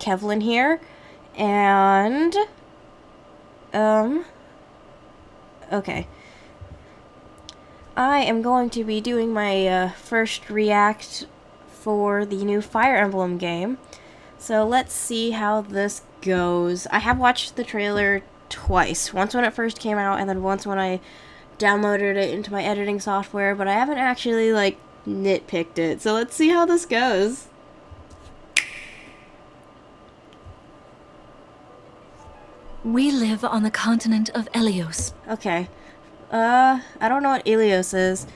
Kevlin here, and, okay. I am going to be doing my, first react for the new Fire Emblem game. So let's see how this goes. I have watched the trailer twice. Once when it first came out, and then once when I downloaded it into my editing software, but I haven't actually, like, nitpicked it. So let's see how this goes. We live on the continent of Elios. Okay. I don't know what Elios is.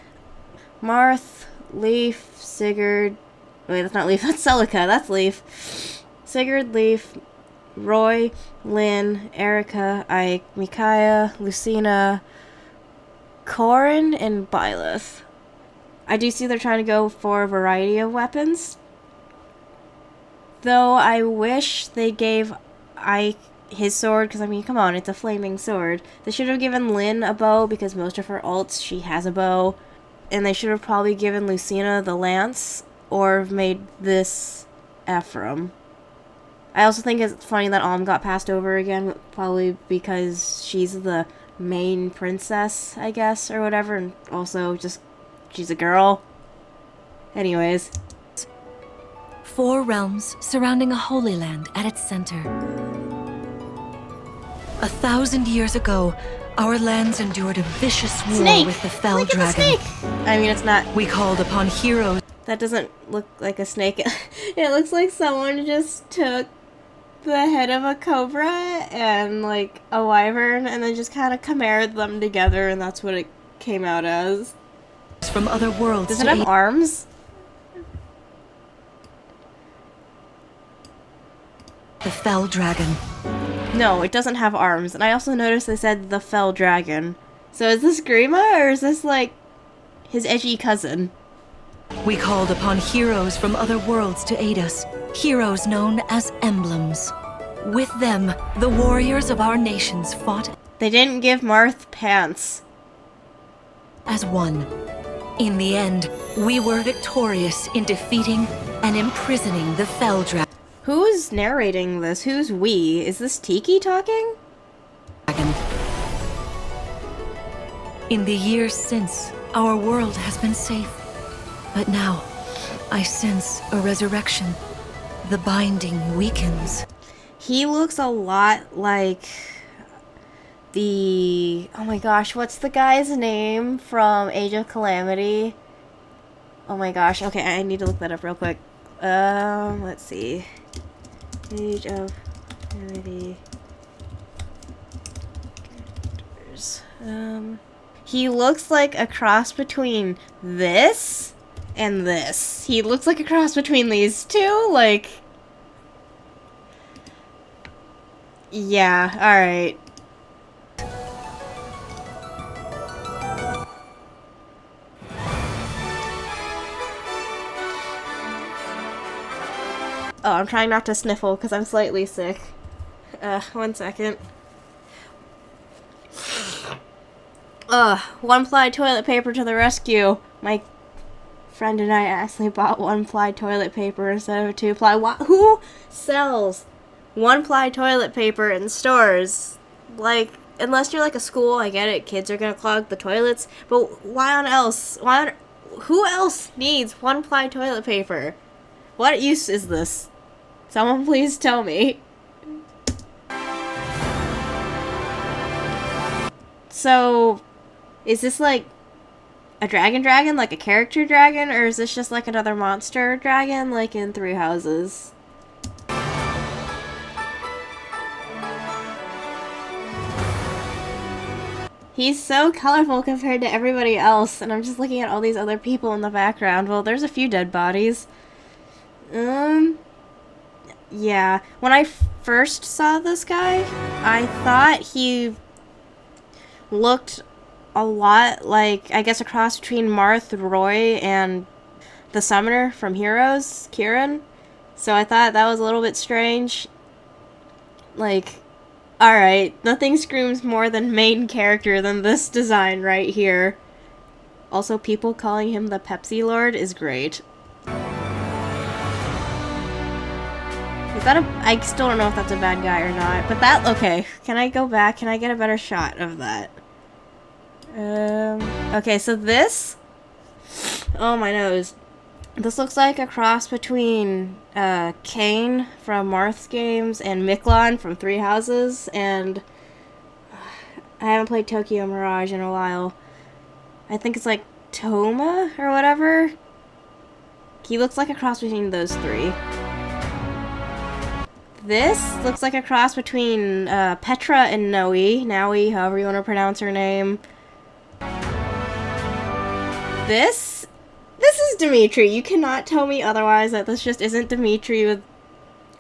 Marth, Leaf, Sigurd... Wait, that's not Leaf, that's Celica, that's Leaf. Sigurd, Leaf, Roy, Lynn, Erica, Ike, Micaiah, Lucina, Corin, and Byleth. I do see they're trying to go for a variety of weapons. Though I wish they gave Ike his sword, because I mean, come on, it's a flaming sword. They should have given Lynn a bow, because most of her ults, she has a bow. And they should have probably given Lucina the lance, or made this Ephraim. I also think it's funny that Alm got passed over again, probably because she's the main princess, I guess, or whatever, and also just, she's a girl. Anyways. 4 realms surrounding a holy land at its center. 1,000 years ago, our lands endured a vicious war with the fell dragon. Snake! I mean, it's not. We called upon heroes. That doesn't look like a snake. It looks like someone just took the head of a cobra and, like, a wyvern and then just kind of chimered them together, and that's what it came out as. From other worlds. Does it have arms? The fell dragon. No, it doesn't have arms. And I also noticed they said the fell dragon. So is this Grima, or is this, like, his edgy cousin? We called upon heroes from other worlds to aid us. Heroes known as Emblems. With them, the warriors of our nations fought. They didn't give Marth pants. As one. In the end, we were victorious in defeating and imprisoning the fell dragon. Who's narrating this? Who's we? Is this Tiki talking? In the years since, our world has been safe. But now, I sense a resurrection. The binding weakens. He looks a lot like the... Oh my gosh, what's the guy's name from Age of Calamity? Oh my gosh, okay, I need to look that up real quick. Let's see. Age of Calamity. Characters. He looks like a cross between this and this. He looks like a cross between these two, like... Yeah, alright. Oh, I'm trying not to sniffle because I'm slightly sick. 1 second. One-ply toilet paper to the rescue. My friend and I accidentally bought one-ply toilet paper instead of a 2-ply. Who sells one-ply toilet paper in stores? Like, unless you're like a school, I get it, kids are gonna clog the toilets, but why on else? Who else needs one-ply toilet paper? What use is this? Someone please tell me. So, is this like a dragon, like a character dragon, or is this just like another monster dragon, like in Three Houses? He's so colorful compared to everybody else, and I'm just looking at all these other people in the background. Well, there's a few dead bodies. Yeah. When I first saw this guy, I thought he looked a lot like, I guess, a cross between Marth, Roy, and the summoner from Heroes, Kieran. So I thought that was a little bit strange. Like, alright, nothing screams more than main character than this design right here. Also, people calling him the Pepsi Lord is great. Is that a... I still don't know if that's a bad guy or not. But that... Okay. Can I go back? Can I get a better shot of that? Okay, so this... Oh, my nose. This looks like a cross between Kane from Marth's games and Miklon from Three Houses, and I haven't played Tokyo Mirage in a while. I think it's like Toma or whatever. He looks like a cross between those three. This looks like a cross between Petra and Noe, however you want to pronounce her name. This is Dimitri. You cannot tell me otherwise that this just isn't Dimitri with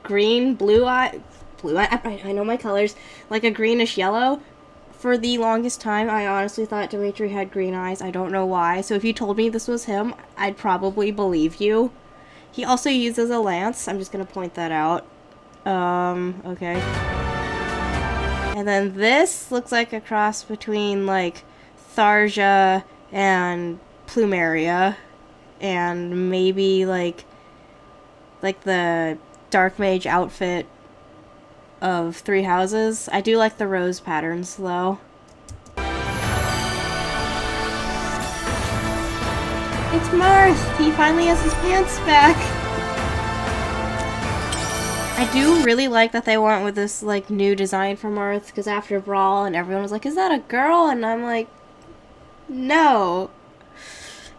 green, blue eye. I know my colors. Like a greenish yellow. For the longest time, I honestly thought Dimitri had green eyes. I don't know why. So if you told me this was him, I'd probably believe you. He also uses a lance. I'm just gonna point that out. Okay. And then this looks like a cross between, like, Tharja and Plumeria. And maybe, like the Dark Mage outfit of Three Houses. I do like the rose patterns, though. It's Marth! He finally has his pants back! I do really like that they went with this, like, new design for Marth, because after Brawl, and everyone was like, is that a girl? And I'm like, no!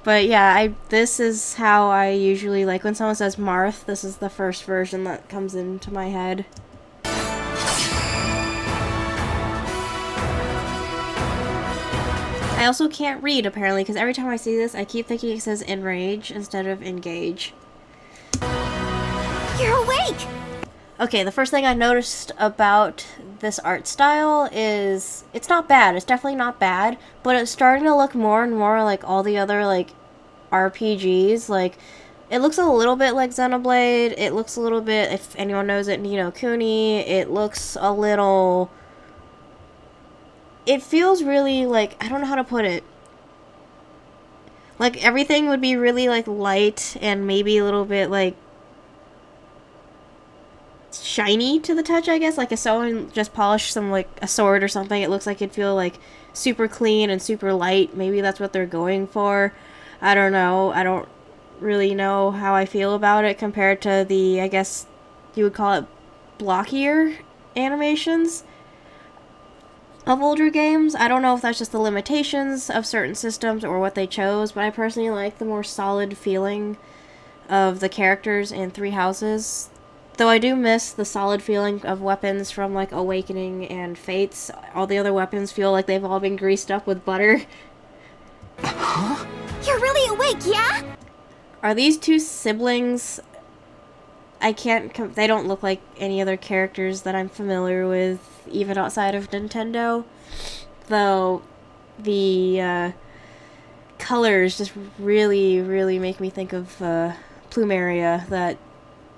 But yeah, this is how I usually, like, when someone says Marth, this is the first version that comes into my head. I also can't read, apparently, because every time I see this, I keep thinking it says enrage instead of engage. You're awake! Okay, the first thing I noticed about this art style is it's not bad. It's definitely not bad, but it's starting to look more and more like all the other, like, RPGs. Like, it looks a little bit like Xenoblade. It looks a little bit, if anyone knows it, Ni no Kuni. It looks a little... It feels really, like, I don't know how to put it. Like, everything would be really, like, light and maybe a little bit, like, shiny to the touch, I guess. Like if someone just polished some, like, a sword or something, it looks like it'd feel, like, super clean and super light. Maybe that's what they're going for. I don't know. I don't really know how I feel about it compared to the, I guess you would call it, blockier animations of older games. I don't know if that's just the limitations of certain systems or what they chose, but I personally like the more solid feeling of the characters in Three Houses. Though I do miss the solid feeling of weapons from, like, Awakening and Fates. All the other weapons feel like they've all been greased up with butter. Huh? You're really awake, yeah? Are these two siblings? I can't... they don't look like any other characters that I'm familiar with, even outside of Nintendo. Though, the, colors just really, really make me think of, Plumeria, that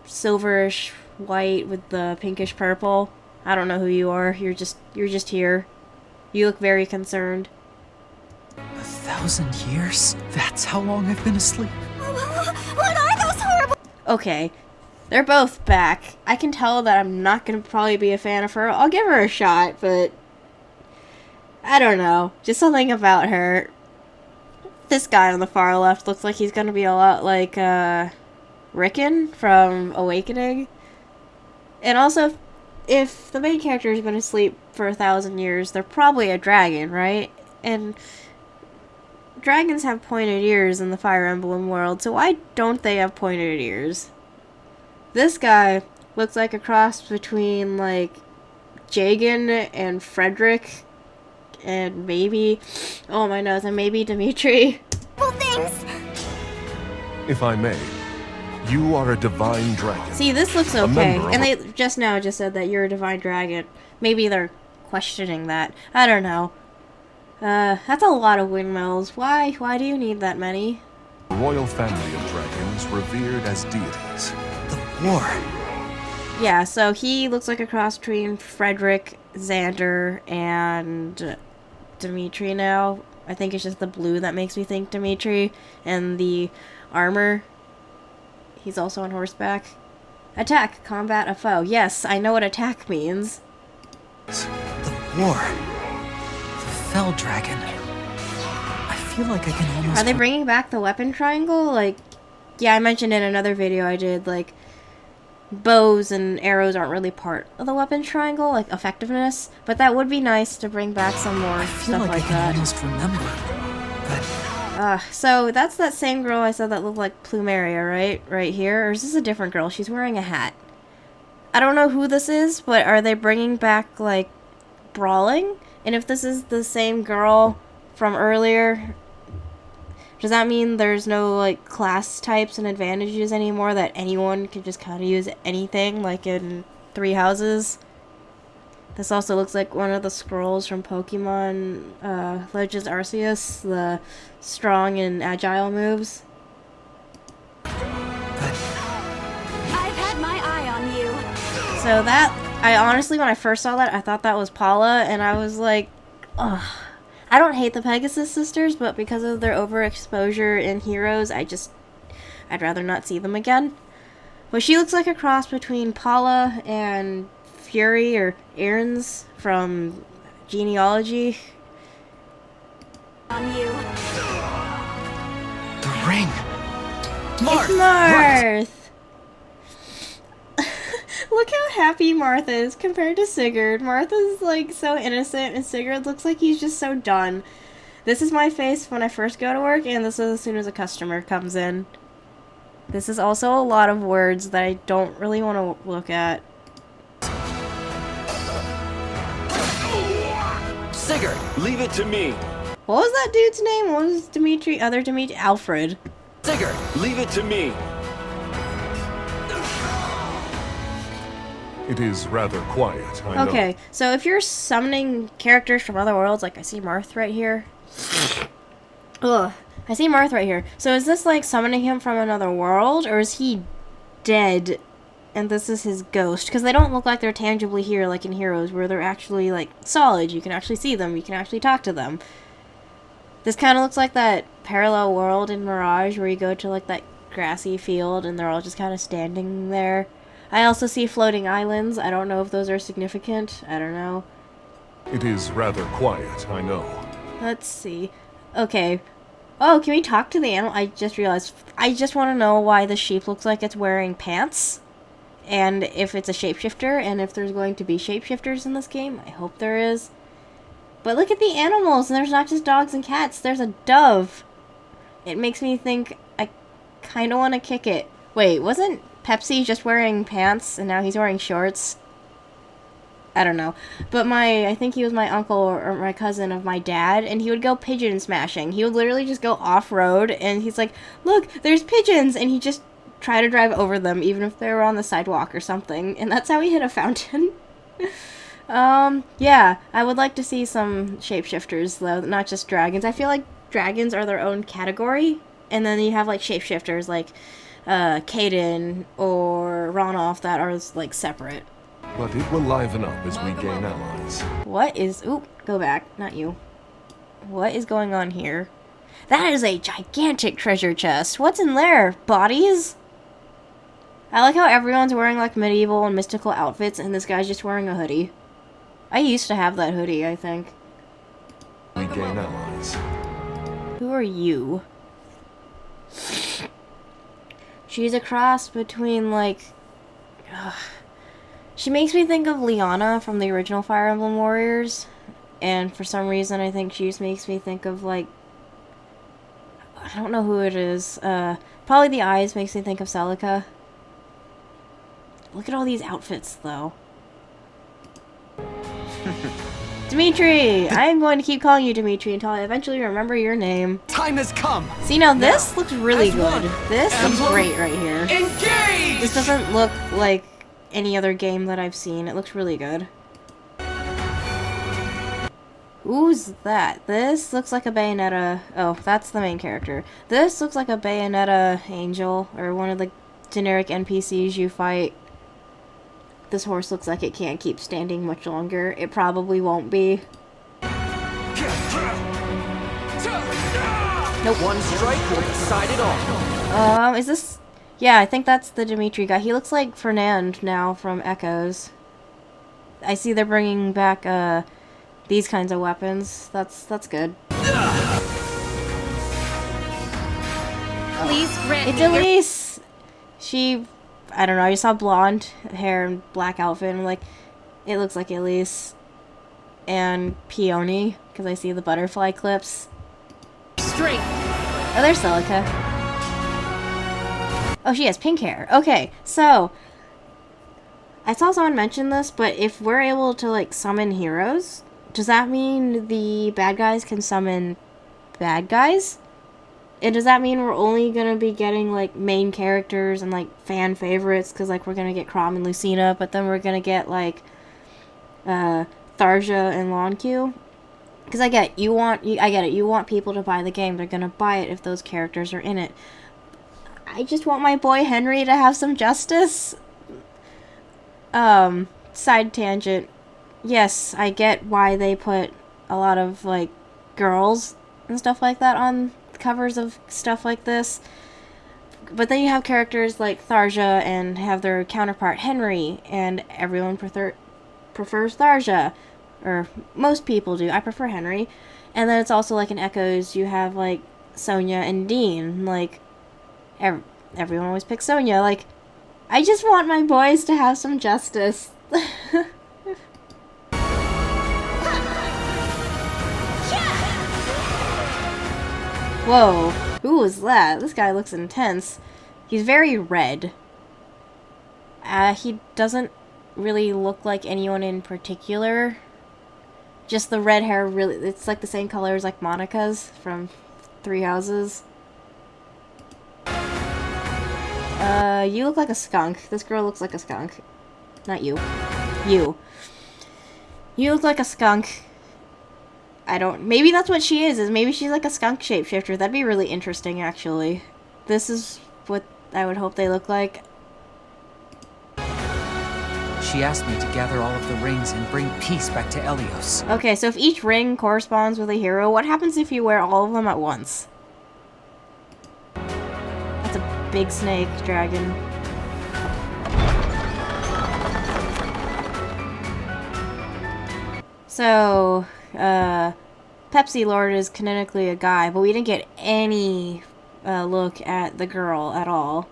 silverish white with the pinkish purple. I don't know who you are. You're just here. You look very concerned. 1,000 years? That's how long I've been asleep. What are those horrible... Okay. They're both back. I can tell that I'm not gonna probably be a fan of her. I'll give her a shot, but I don't know. Just something about her. This guy on the far left looks like he's gonna be a lot like, Rickon from Awakening. And also, if the main character has been asleep for 1,000 years, they're probably a dragon, right? And dragons have pointed ears in the Fire Emblem world, so why don't they have pointed ears? This guy looks like a cross between, like, Jagan and Frederick, and maybe, oh my nose, and maybe Dimitri. Well, things! If I may, you are a divine dragon. See, this looks okay, and they just said that you're a divine dragon. Maybe they're questioning that. I don't know. That's a lot of windmills. Why do you need that many? A royal family of dragons revered as deities. The war. Yeah, so he looks like a cross between Frederick, Xander, and Dimitri now. I think it's just the blue that makes me think Dimitri, and the armor. He's also on horseback. Attack, combat a foe. Yes, I know what attack means. The war. The Fell Dragon. I feel like I can almost... Are they bringing back the weapon triangle? Like, yeah, I mentioned in another video I did, like, bows and arrows aren't really part of the weapon triangle, like effectiveness, but that would be nice to bring back some more I feel stuff like like I can that. almost remember. But So that's that same girl I said that looked like Plumeria, right? Right here? Or is this a different girl? She's wearing a hat. I don't know who this is, but are they bringing back, like, brawling? And if this is the same girl from earlier, does that mean there's no, like, class types and advantages anymore, that anyone can just kind of use anything, like in Three Houses? This also looks like one of the scrolls from Pokemon Legends Arceus, the strong and agile moves. I've had my eye on you. So that, I honestly, when I first saw that, I thought that was Paula, and I was like, ugh. I don't hate the Pegasus sisters, but because of their overexposure in Heroes, I'd rather not see them again. But she looks like a cross between Paula and Fury or Aaron's from Genealogy. On you. the ring. Marth! It's Right. Marth! Look how happy Marth is compared to Sigurd. Marth is like so innocent and Sigurd looks like he's just so done. This is my face when I first go to work, and this is as soon as a customer comes in. This is also a lot of words that I don't really want to look at. Sigurd, leave it to me. What was that dude's name? What was Dimitri? Other Dimitri? Alfred. Sigurd, leave it to me. It is rather quiet, I know. Okay, so if you're summoning characters from other worlds, like I see Marth right here. Ugh. I see Marth right here. So is this like summoning him from another world, or is he dead and this is his ghost? Because they don't look like they're tangibly here like in Heroes, where they're actually like solid. You can actually see them. You can actually talk to them. This kind of looks like that parallel world in Mirage where you go to like that grassy field and they're all just kind of standing there. I also see floating islands. I don't know if those are significant. I don't know. It is rather quiet, I know. Let's see. Okay. Oh, can we talk to the animal? I just realized. I just want to know why the sheep looks like it's wearing pants. And if it's a shapeshifter, and if there's going to be shapeshifters in this game. I hope there is. But look at the animals, and there's not just dogs and cats. There's a dove. It makes me think I kind of want to kick it. Wait, wasn't Pepsi just wearing pants, and now he's wearing shorts? I don't know. But I think he was my uncle or my cousin of my dad, and he would go pigeon smashing. He would literally just go off-road, and he's like, look, there's pigeons! And he just try to drive over them, even if they were on the sidewalk or something. And that's how he hit a fountain. Yeah, I would like to see some shapeshifters, though, not just dragons. I feel like dragons are their own category, and then you have, like, shapeshifters, like, Kaden or Ronoff that are, like, separate. But it will liven up as we gain allies. What is... Oop, go back. Not you. What is going on here? That is a gigantic treasure chest. What's in there? Bodies? I like how everyone's wearing, like, medieval and mystical outfits, and this guy's just wearing a hoodie. I used to have that hoodie, I think. We gain allies. Who are you? She's a cross between, like... She makes me think of Liana from the original Fire Emblem Warriors. And for some reason, I think she just makes me think of, like... I don't know who it is. Probably the eyes makes me think of Celica. Look at all these outfits, though. Dimitri! I am going to keep calling you Dimitri until I eventually remember your name. Time has come. See, now this looks really as good. one, This looks Emblem, great right here. Engage! This doesn't look like any other game that I've seen. It looks really good. Who's that? This looks like a Bayonetta... Oh, that's the main character. This looks like a Bayonetta angel, or one of the generic NPCs you fight. This horse looks like it can't keep standing much longer. It probably won't be. Nope. One strike will decide it all. Is this... Yeah, I think that's the Dimitri guy. He looks like Fernand now from Echoes. I see they're bringing back these kinds of weapons. That's good. Please grant It's me your Elise. She, I don't know. I just saw blonde hair and black outfit, and like, it looks like Elise and Peony because I see the butterfly clips. strength. Oh, there's Silica. Oh, she has pink hair. Okay, so I saw someone mention this, but if we're able to like summon heroes, does that mean the bad guys can summon bad guys? And does that mean we're only gonna be getting like main characters and like fan favorites? Because like we're gonna get Crom and Lucina, but then we're gonna get like Tharja and Lon'Q. Because I get it. You want people to buy the game. They're gonna buy it if those characters are in it. I just want my boy Henry to have some justice. Side tangent. Yes, I get why they put a lot of like girls and stuff like that on covers of stuff like this. But then you have characters like Tharja and have their counterpart Henry, and everyone prefers Tharja. Or most people do. I prefer Henry. And then it's also like in Echoes, you have like Sonya and Dean. Like, everyone always picks Sonya. Like, I just want my boys to have some justice. Whoa. Who was that? This guy looks intense. He's very red. He doesn't really look like anyone in particular. Just the red hair really, it's like the same color as like Monica's from Three Houses. You look like a skunk. This girl looks like a skunk. Not you. You. You look like a skunk. Maybe that's what she is maybe she's like a skunk shapeshifter. That'd be really interesting, actually. This is what I would hope they look like. She asked me to gather all of the rings and bring peace back to Helios. Okay, so if each ring corresponds with a hero, what happens if you wear all of them at once? That's a big snake dragon. So, Pepsi Lord is canonically a guy, but we didn't get any look at the girl at all.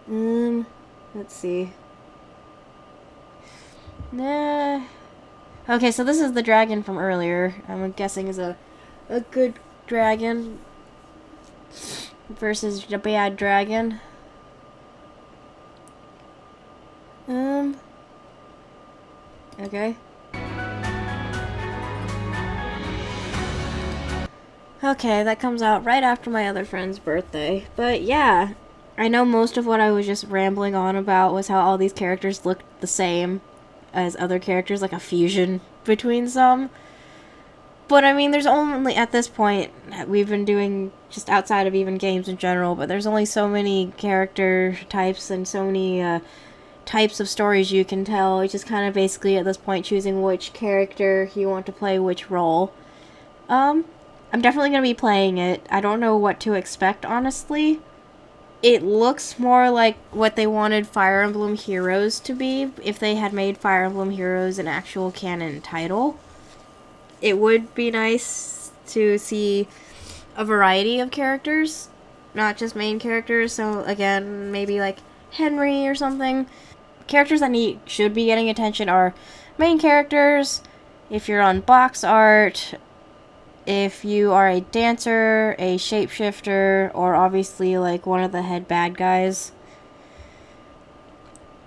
Let's see. Nah. Okay, so this is the dragon from earlier. I'm guessing is a good dragon versus a bad dragon. Okay. Okay, that comes out right after my other friend's birthday. But yeah, I know most of what I was just rambling on about was how all these characters looked the same as other characters, like a fusion between some. But I mean, there's only, at this point, we've been doing just outside of even games in general, but there's only so many character types and so many types of stories you can tell. It's just kind of basically at this point choosing which character you want to play which role. I'm definitely going to be playing it. I don't know what to expect, honestly. It looks more like what they wanted Fire Emblem Heroes to be, if they had made Fire Emblem Heroes an actual canon title. It would be nice to see a variety of characters, not just main characters. So again, maybe like Henry or something. Characters that should be getting attention are main characters, if you're on box art, if you are a dancer, a shapeshifter, or obviously like one of the head bad guys.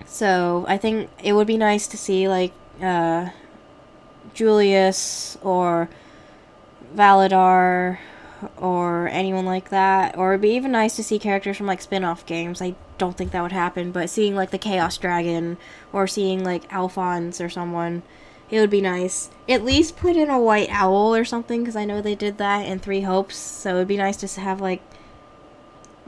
So I think it would be nice to see like Julius or Valadar or anyone like that. Or it'd be even nice to see characters from like spin-off games. I don't think that would happen, but seeing like the Chaos Dragon or seeing like Alphonse or someone, it would be nice. At least put in a white owl or something, because I know they did that in Three Hopes. So it would be nice just to have like,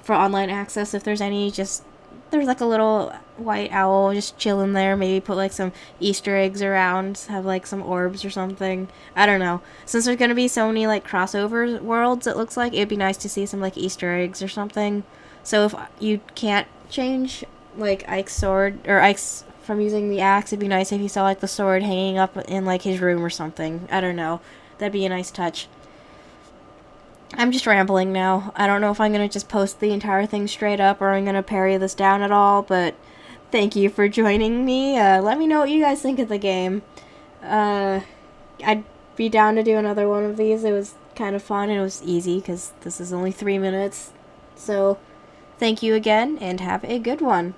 for online access, if there's any, just there's like a little white owl just chilling there. Maybe put like some Easter eggs around, have like some orbs or something. I don't know. Since there's gonna be so many like crossover worlds, it looks like it'd be nice to see some like Easter eggs or something. So if you can't change like Ike's sword or Ike's from using the axe, it'd be nice if you saw like the sword hanging up in like his room or something. I don't know. That'd be a nice touch. I'm just rambling now. I don't know if I'm gonna just post the entire thing straight up or I'm gonna parry this down at all, but thank you for joining me. Let me know what you guys think of the game. I'd be down to do another one of these. It was kind of fun and it was easy because this is only 3 minutes. So, thank you again and have a good one.